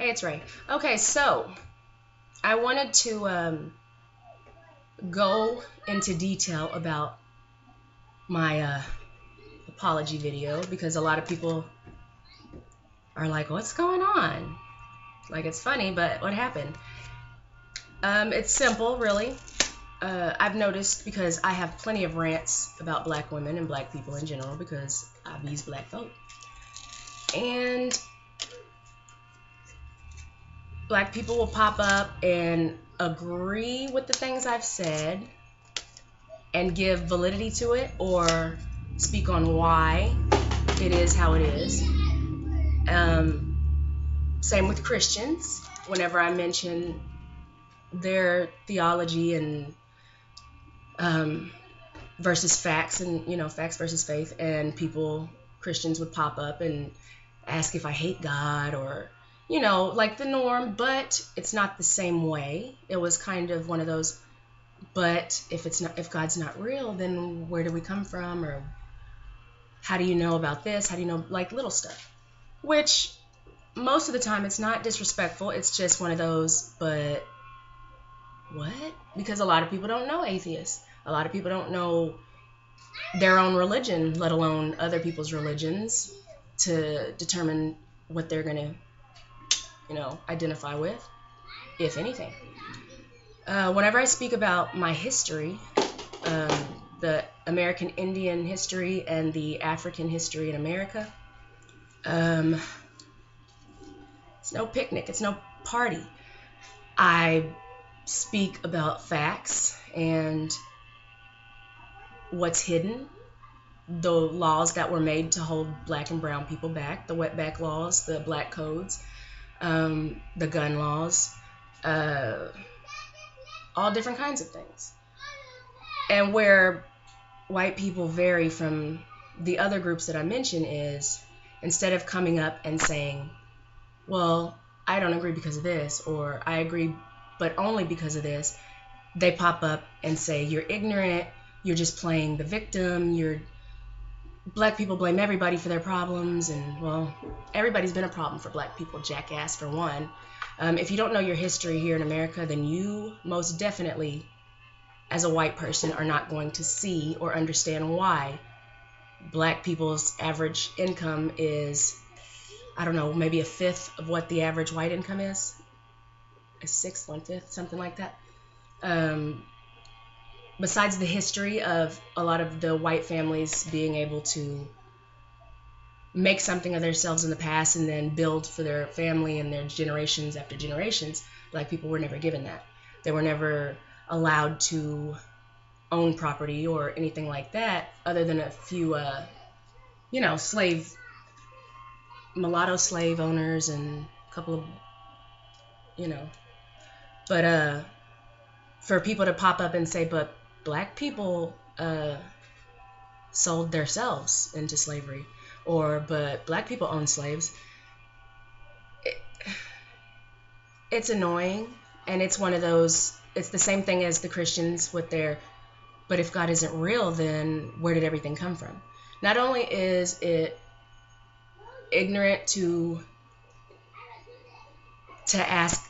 Hey, it's Ray. Okay, so I wanted to go into detail about my apology video because a lot of people are like, "What's going on?" Like, it's funny, but what happened? It's simple, really. I've noticed because I have plenty of rants about black women and black people in general because I've used black folk. And black people will pop up and agree with the things I've said and give validity to it or speak on why it is how it is. Same with Christians. Whenever I mention their theology and versus facts, and facts versus faith, and Christians would pop up and ask if I hate God or like the norm, but it's not the same way. It was kind of one of those, but if God's not real, then where do we come from, or how do you know about this? How do you know, like, little stuff? Which most of the time it's not disrespectful. It's just one of those, but what? Because a lot of people don't know atheists. A lot of people don't know their own religion, let alone other people's religions, to determine what they're going to, identify with, if anything. Whenever I speak about my history, the American Indian history and the African history in America, it's no picnic, it's no party. I speak about facts and what's hidden, the laws that were made to hold black and brown people back, the wetback laws, the black codes, the gun laws, all different kinds of things. And where white people vary from the other groups that I mentioned is, instead of coming up and saying, well, I don't agree because of this, or I agree but only because of this, they pop up and say, you're ignorant, you're just playing the victim, black people blame everybody for their problems, and, well, everybody's been a problem for black people, jackass, for one. If you don't know your history here in America, then you most definitely, as a white person, are not going to see or understand why black people's average income is, I don't know, maybe a fifth of what the average white income is. A sixth, 1/5, something like that. Besides the history of a lot of the white families being able to make something of themselves in the past and then build for their family and their generations after generations, black people were never given that. They were never allowed to own property or anything like that, other than a few, mulatto slave owners and a couple of, but for people to pop up and say, but black people sold themselves into slavery, or but black people own slaves, it's annoying. And it's one of those, it's the same thing as the Christians with their, but if God isn't real, then where did everything come from? Not only is it ignorant to ask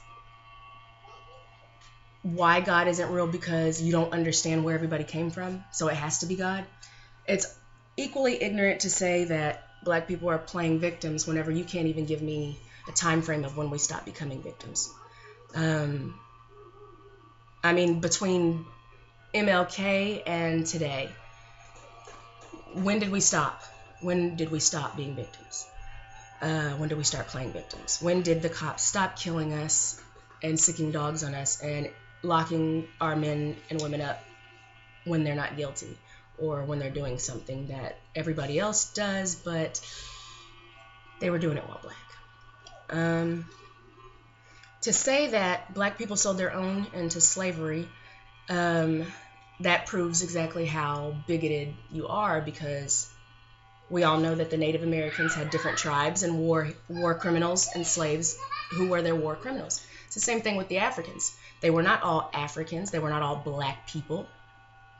why God isn't real because you don't understand where everybody came from, so it has to be God. It's equally ignorant to say that black people are playing victims whenever you can't even give me a time frame of when we stop becoming victims. I mean, between MLK and today, when did we stop? When did we stop being victims? When did we start playing victims? When did the cops stop killing us and sicking dogs on us and locking our men and women up when they're not guilty, or when they're doing something that everybody else does, but they were doing it while black? To say that black people sold their own into slavery, that proves exactly how bigoted you are, because we all know that the Native Americans had different tribes and war criminals and slaves who were their war criminals. It's the same thing with the Africans. They were not all Africans. They were not all black people.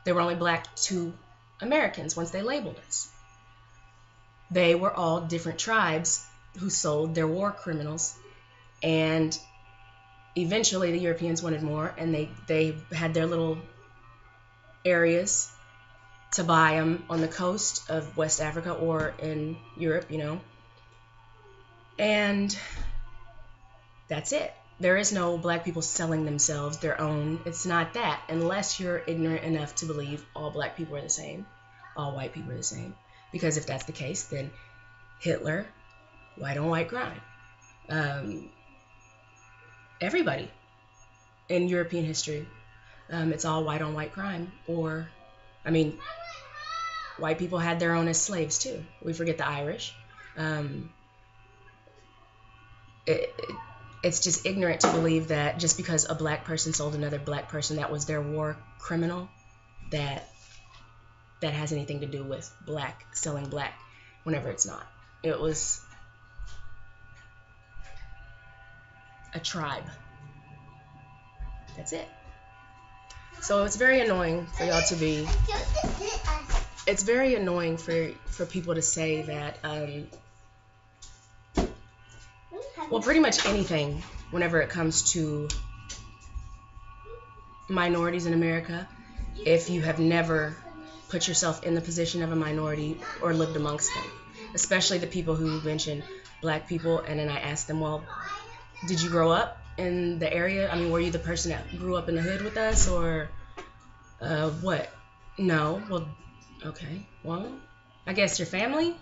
They were only black to Americans once they labeled us. They were all different tribes who sold their war criminals And eventually the Europeans wanted more, and they had their little areas to buy them on the coast of West Africa or in Europe, And that's it. There is no black people selling themselves their own. It's not that, unless you're ignorant enough to believe all black people are the same, all white people are the same. Because if that's the case, then Hitler, white on white crime. Everybody in European history, it's all white on white crime. Or, white people had their own as slaves too. We forget the Irish. It's just ignorant to believe that just because a black person sold another black person, that was their war criminal, that has anything to do with black selling black, whenever it's not. It was a tribe. That's it. So it's very annoying for y'all to be... It's very annoying for people to say that... well, pretty much anything whenever it comes to minorities in America, if you have never put yourself in the position of a minority or lived amongst them, especially the people who mention black people, and then I ask them, well, did you grow up in the area? Were you the person that grew up in the hood with us, or what? No. Well, okay. Well, I guess your family,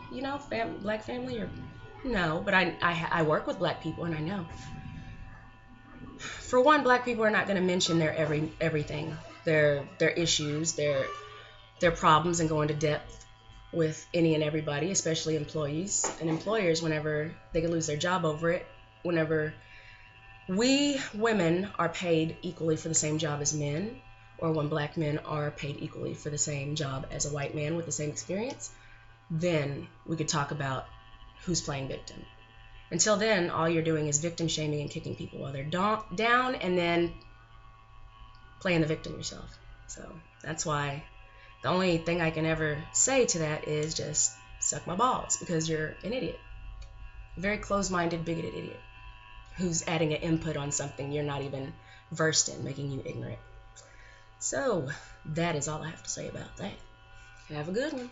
black family, or no, but I work with black people, and I know. For one, black people are not going to mention their everything, their issues, their problems, and go into depth with any and everybody, especially employees and employers, whenever they can lose their job over it. Whenever we women are paid equally for the same job as men, or when black men are paid equally for the same job as a white man with the same experience, then we could talk about who's playing victim. Until then, all you're doing is victim shaming and kicking people while they're down, and then playing the victim yourself. So that's why the only thing I can ever say to that is just suck my balls, because you're an idiot. A very closed-minded, bigoted idiot who's adding an input on something you're not even versed in, making you ignorant. So that is all I have to say about that. Have a good one.